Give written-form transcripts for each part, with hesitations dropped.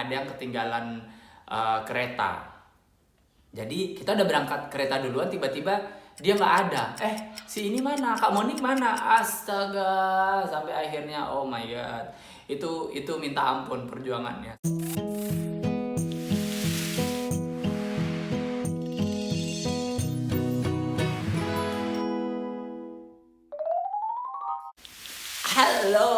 ada yang ketinggalan kereta. Jadi kita udah berangkat kereta duluan, tiba-tiba dia nggak ada. Si ini mana? Kak Monik mana? Astaga, sampai akhirnya oh my god. Itu minta ampun perjuangannya. Halo,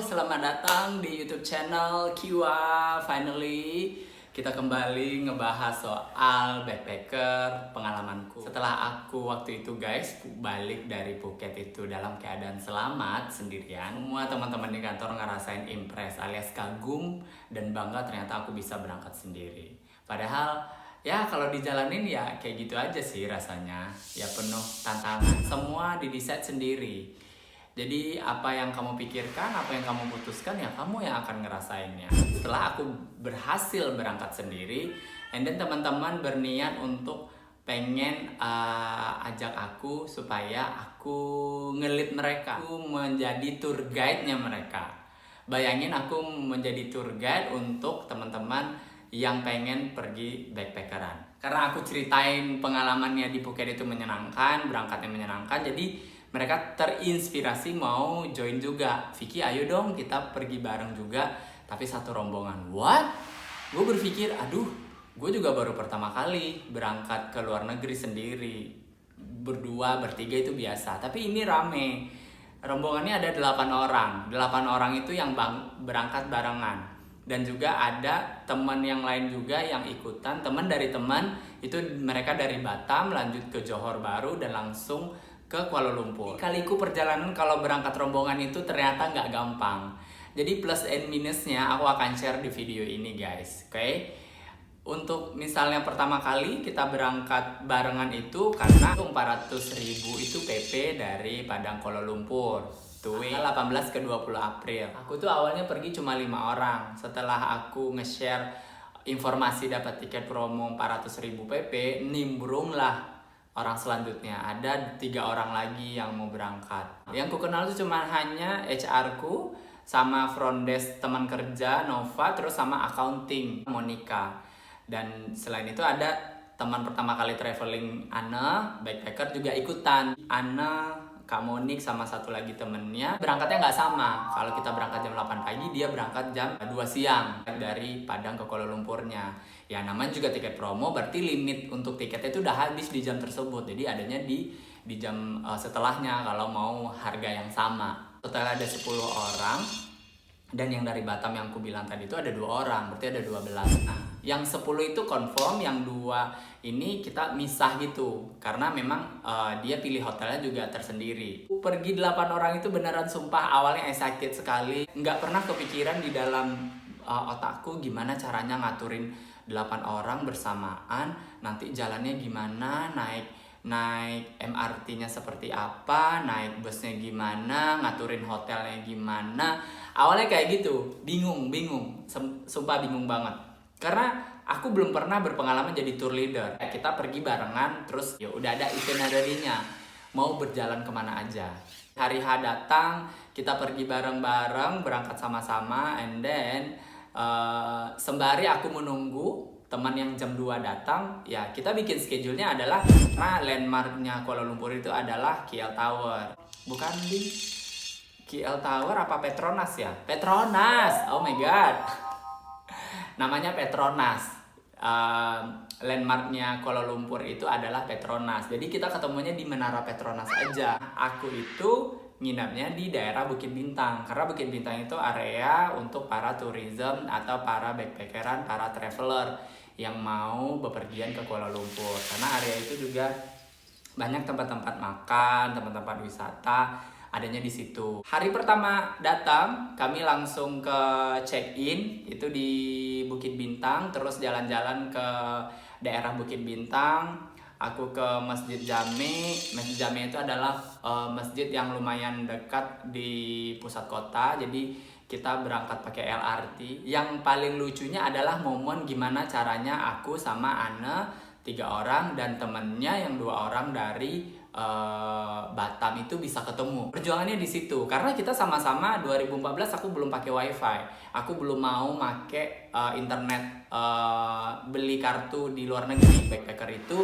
selamat datang di YouTube channel Kiwa. Finally, kita kembali ngebahas soal backpacker pengalamanku. Setelah aku waktu itu guys balik dari Phuket itu dalam keadaan selamat sendirian, semua teman-teman di kantor ngerasain impress alias kagum dan bangga ternyata aku bisa berangkat sendiri. Padahal ya kalau dijalanin ya kayak gitu aja sih rasanya, ya penuh tantangan. Semua didesain sendiri. Jadi apa yang kamu pikirkan, apa yang kamu putuskan, ya kamu yang akan ngerasainnya. Setelah aku berhasil berangkat sendiri, and then teman-teman berniat untuk pengen ajak aku supaya aku ngelit mereka, aku menjadi tour guide-nya mereka. Bayangin aku menjadi tour guide untuk teman-teman yang pengen pergi backpackeran. Karena aku ceritain pengalamannya di Phuket itu menyenangkan, berangkatnya menyenangkan, jadi mereka terinspirasi mau join juga. Vicky ayo dong kita pergi bareng juga, tapi satu rombongan. What? Gue berpikir, aduh, gue juga baru pertama kali berangkat ke luar negeri sendiri. Berdua, bertiga itu biasa, tapi ini rame. Rombongannya ada 8 orang. 8 orang itu yang berangkat barengan. Dan juga ada teman yang lain juga yang ikutan. Teman dari teman itu mereka dari Batam lanjut ke Johor Bahru dan langsung ke Kuala Lumpur. Kaliku perjalanan kalau berangkat rombongan itu ternyata nggak gampang. Jadi plus and minusnya aku akan share di video ini guys. Oke? Untuk misalnya pertama kali kita berangkat barengan itu karena 400.000 itu PP dari Padang Kuala Lumpur. Tanggal 18 ke 20 April. Aku tuh awalnya pergi cuma 5 orang. Setelah aku nge-share informasi dapat tiket promo 400.000 PP, nimbrunglah orang selanjutnya. Ada 3 orang lagi yang mau berangkat. Yang ku kenal tuh cuma hanya HR ku, sama front desk teman kerja Nova, terus sama accounting Monica. Dan selain itu ada teman pertama kali traveling Ana, backpacker juga ikutan. Ana, Kak Monik sama satu lagi temennya berangkatnya nggak sama. Kalau kita berangkat jam 8 pagi, dia berangkat jam 2 siang dari Padang ke Kuala Lumpurnya. Ya namanya juga tiket promo, berarti limit untuk tiketnya itu udah habis di jam tersebut. Jadi adanya di jam setelahnya kalau mau harga yang sama. Total ada 10 orang. Dan yang dari Batam yang aku bilang tadi itu ada 2 orang, berarti ada 12. Nah, yang 10 itu confirm, yang 2 ini kita misah gitu. Karena memang dia pilih hotelnya juga tersendiri. Pergi 8 orang itu beneran sumpah awalnya excited sekali. Nggak pernah kepikiran di dalam otakku gimana caranya ngaturin 8 orang bersamaan. Nanti jalannya gimana, naik MRT-nya seperti apa, naik busnya gimana, ngaturin hotelnya gimana. Awalnya kayak gitu, bingung, sumpah bingung banget. Karena aku belum pernah berpengalaman jadi tour leader. Kita pergi barengan, terus ya udah ada itinerary-nya, mau berjalan kemana aja. Hari H datang, kita pergi bareng-bareng, berangkat sama-sama, and then sembari aku menunggu teman yang jam 2 datang, ya kita bikin schedule-nya adalah karena landmark-nya Kuala Lumpur itu adalah KL Tower. Bukan di KL Tower apa Petronas ya? Petronas! Oh my god! Namanya Petronas. Landmark-nya Kuala Lumpur itu adalah Petronas. Jadi kita ketemunya di Menara Petronas aja. Aku itu nginapnya di daerah Bukit Bintang. Karena Bukit Bintang itu area untuk para tourism atau para backpackeran, para traveler yang mau bepergian ke Kuala Lumpur. Karena area itu juga banyak tempat-tempat makan, tempat-tempat wisata adanya di situ. Hari pertama datang, kami langsung ke check-in itu di Bukit Bintang, terus jalan-jalan ke daerah Bukit Bintang. Aku ke Masjid Jami. Masjid Jami itu adalah masjid yang lumayan dekat di pusat kota. Jadi kita berangkat pakai LRT. Yang paling lucunya adalah momen gimana caranya aku sama Anne 3 orang dan temennya yang 2 orang dari Batam itu bisa ketemu. Perjuangannya di situ karena kita sama-sama 2014 aku belum pakai wifi, aku belum mau pakai internet, beli kartu di luar negeri. Backpacker itu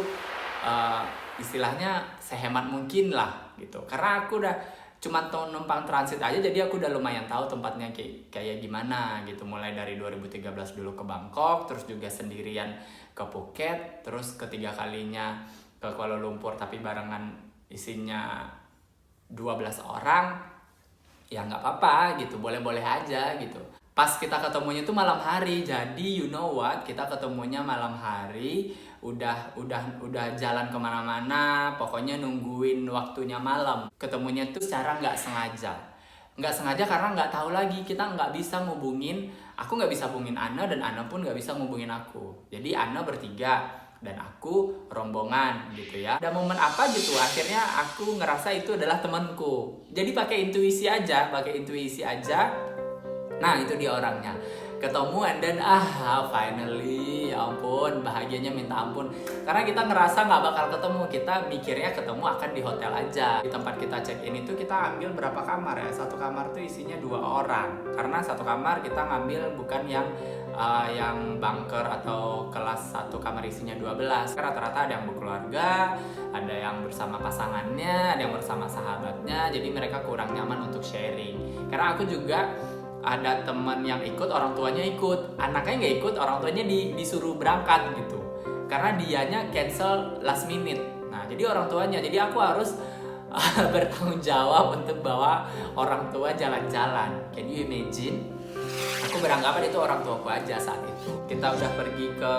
istilahnya sehemat mungkin lah gitu, karena aku udah cuma numpang transit aja, jadi aku udah lumayan tahu tempatnya kayak gimana gitu. Mulai dari 2013 dulu ke Bangkok, terus juga sendirian ke Phuket, terus ketiga kalinya ke Kuala Lumpur tapi barengan isinya 12 orang. Ya nggak apa-apa gitu, boleh-boleh aja gitu. Pas kita ketemunya itu malam hari, jadi you know what, kita ketemunya malam hari, udah jalan kemana-mana, pokoknya nungguin waktunya malam. Ketemunya tuh secara nggak sengaja karena nggak tahu lagi, kita nggak bisa ngubungin, aku nggak bisa hubungin Ana dan Ana pun nggak bisa ngubungin aku. Jadi Ana bertiga dan aku rombongan gitu ya. Ada momen apa gitu, akhirnya aku ngerasa itu adalah temanku. Jadi pakai intuisi aja. Nah itu dia orangnya, ketemu and then finally, ya ampun, bahagianya minta ampun. Karena kita ngerasa nggak bakal ketemu, kita mikirnya ketemu akan di hotel aja. Di tempat kita check in itu kita ambil berapa kamar ya? Satu kamar tuh isinya 2 orang. Karena satu kamar kita ngambil bukan yang bunker atau kelas satu kamar isinya 12. Karena rata-rata ada yang berkeluarga, ada yang bersama pasangannya, ada yang bersama sahabatnya. Jadi mereka kurang nyaman untuk sharing. Karena aku juga ada teman yang ikut, orang tuanya ikut, anaknya nggak ikut, orang tuanya disuruh berangkat gitu, karena dianya cancel last minute. Nah jadi orang tuanya, jadi aku harus bertanggung jawab untuk bawa orang tua jalan-jalan. Can you imagine? Aku beranggapan itu orang tuaku aja saat itu. Kita udah pergi ke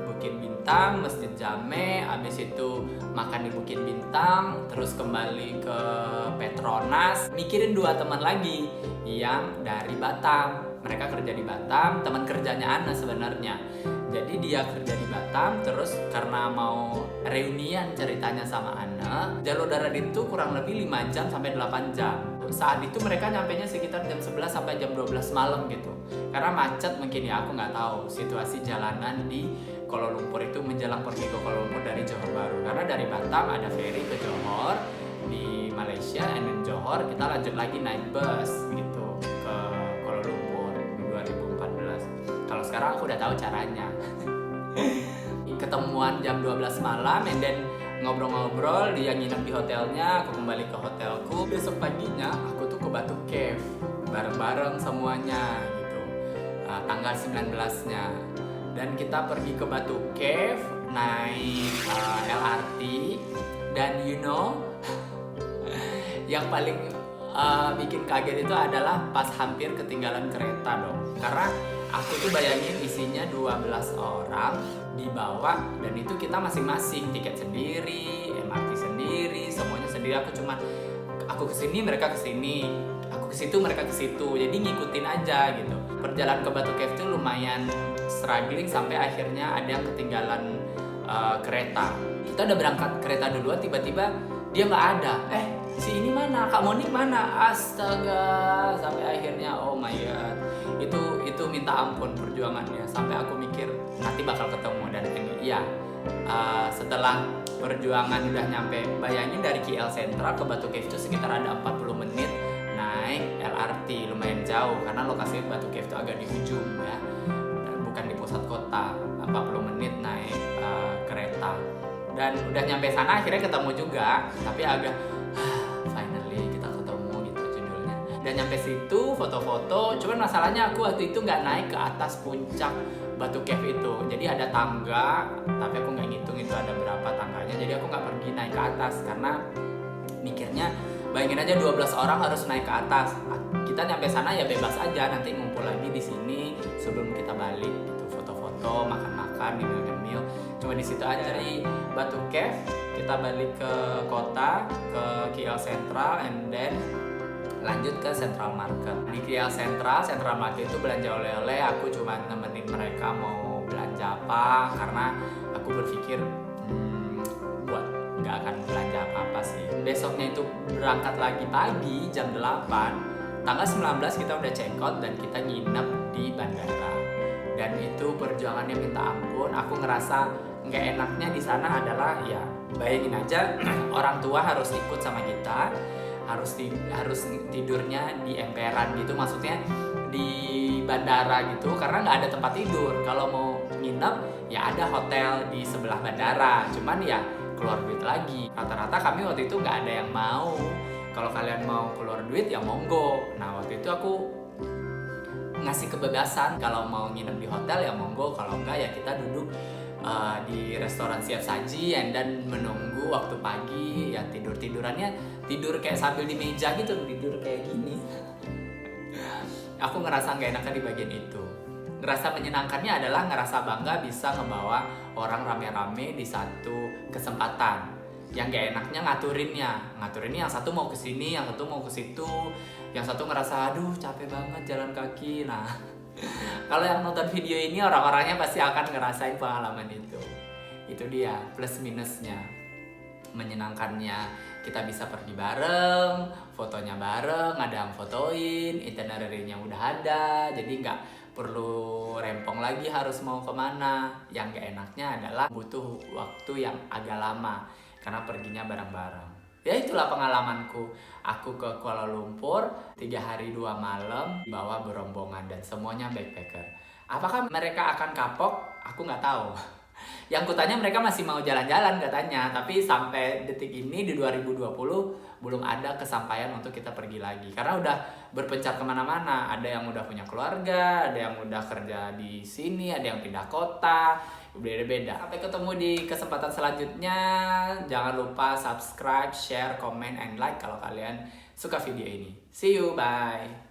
Bukit Bintang, Masjid Jame, habis itu makan di Bukit Bintang, terus kembali ke Petronas. Mikirin 2 teman lagi yang dari Batam. Mereka kerja di Batam, teman kerjanya Ana sebenarnya. Jadi dia kerja di Batam, terus karena mau reunian ceritanya sama Ana, jalur darat itu kurang lebih 5 jam sampai 8 jam. Saat itu mereka nyampainya sekitar jam 11 sampai jam 12 malam gitu. Karena macet mungkin ya, aku nggak tahu situasi jalanan di Kuala Lumpur itu menjelang pergi ke Kuala Lumpur dari Johor Bahru. Karena dari Batam ada ferry ke Johor di Malaysia, and then Johor kita lanjut lagi naik bus gitu ke Kuala Lumpur di 2014. Kalau sekarang aku udah tahu caranya. Ketemuan jam 12 malam, and then ngobrol-ngobrol, dia nginep di hotelnya, aku kembali ke hotelku. Besok paginya aku tuh ke Batu Cave bareng-bareng semuanya gitu, tanggal 19-nya. Dan kita pergi ke Batu Cave, naik LRT, dan you know yang paling bikin kaget itu adalah pas hampir ketinggalan kereta dong. Karena aku tuh bayangin isinya 12 orang dibawa, dan itu kita masing-masing tiket sendiri, MRT sendiri, semuanya sendiri. Aku kesini, mereka kesini, aku kesitu, mereka kesitu. Jadi ngikutin aja gitu. Perjalanan ke Batu Cave tuh lumayan struggling sampai akhirnya ada yang ketinggalan kereta. Kita udah berangkat kereta duluan, tiba-tiba dia nggak ada. Si ini mana? Kak Monik mana? Astaga, sampai akhirnya oh my god. Itu minta ampun perjuangannya, sampai aku mikir nanti bakal ketemu. Dan iya, setelah perjuangan udah nyampe, bayangin dari KL Sentral ke Batu Cave itu sekitar ada 40 menit naik LRT, lumayan jauh karena lokasi Batu Cave itu agak di ujung ya, bukan di pusat kota. 40 menit naik kereta, dan udah nyampe sana akhirnya ketemu juga, tapi agak finally kita ketemu gitu judulnya. Dan nyampe situ foto-foto, cuman masalahnya aku waktu itu nggak naik ke atas puncak Batu Cave itu. Jadi ada tangga, tapi aku nggak ngitung itu ada berapa tangganya. Jadi aku nggak pergi naik ke atas karena mikirnya, bayangin aja 12 orang harus naik ke atas. Kita nyampe sana ya bebas aja, nanti ngumpul lagi di sini sebelum kita balik gitu, foto-foto, makan-makan, nyemil-nyemil. Cuma di situ aja. Dari Batu Cave kita balik ke kota, ke KL Sentral, and then lanjut ke Central Market. Di KL Central Market itu belanja oleh-oleh. Aku cuma nemenin mereka mau belanja apa, karena aku berpikir buat nggak akan belanja apa-apa sih. Besoknya itu berangkat lagi pagi jam 8, tanggal 19 kita udah check out dan kita nginep di bandara. Dan itu perjuangannya minta ampun. Aku ngerasa nggak enaknya di sana adalah ya Bayangin aja orang tua harus ikut sama kita, harus tidurnya di emperan gitu, maksudnya di bandara gitu, karena nggak ada tempat tidur. Kalau mau nginep ya ada hotel di sebelah bandara, cuman ya keluar duit lagi. Rata-rata kami waktu itu nggak ada yang mau. Kalau kalian mau keluar duit ya monggo. Nah waktu itu aku ngasih kebebasan, kalau mau nginep di hotel ya monggo, kalau enggak ya kita duduk di restoran siap saji dan menunggu waktu pagi. Ya tidurannya tidur kayak sambil di meja gitu, tidur kayak gini. Aku ngerasa nggak enaknya di bagian itu. Ngerasa menyenangkannya adalah ngerasa bangga bisa ngebawa orang rame-rame di satu kesempatan. Yang gak enaknya ngaturinnya yang satu mau ke sini, yang satu mau ke situ, yang satu ngerasa aduh capek banget jalan kaki. Nah kalau yang nonton video ini orang-orangnya pasti akan ngerasain pengalaman itu. Itu dia plus minusnya. Menyenangkannya kita bisa pergi bareng, fotonya bareng, ada yang fotoin, itinerary-nya udah ada, jadi nggak perlu rempong lagi harus mau kemana. Yang gak enaknya adalah butuh waktu yang agak lama karena perginya bareng-bareng. Ya itulah pengalamanku. Aku ke Kuala Lumpur 3 hari 2 malam bawa berombongan dan semuanya backpacker. Apakah mereka akan kapok? Aku nggak tahu. Yang kutanya mereka masih mau jalan-jalan katanya, tapi sampai detik ini di 2020 belum ada kesampaian untuk kita pergi lagi. Karena udah berpencar kemana-mana, ada yang udah punya keluarga, ada yang udah kerja di sini, ada yang pindah kota, beda-beda. Sampai ketemu di kesempatan selanjutnya. Jangan lupa subscribe, share, comment, and like kalau kalian suka video ini. See you, bye!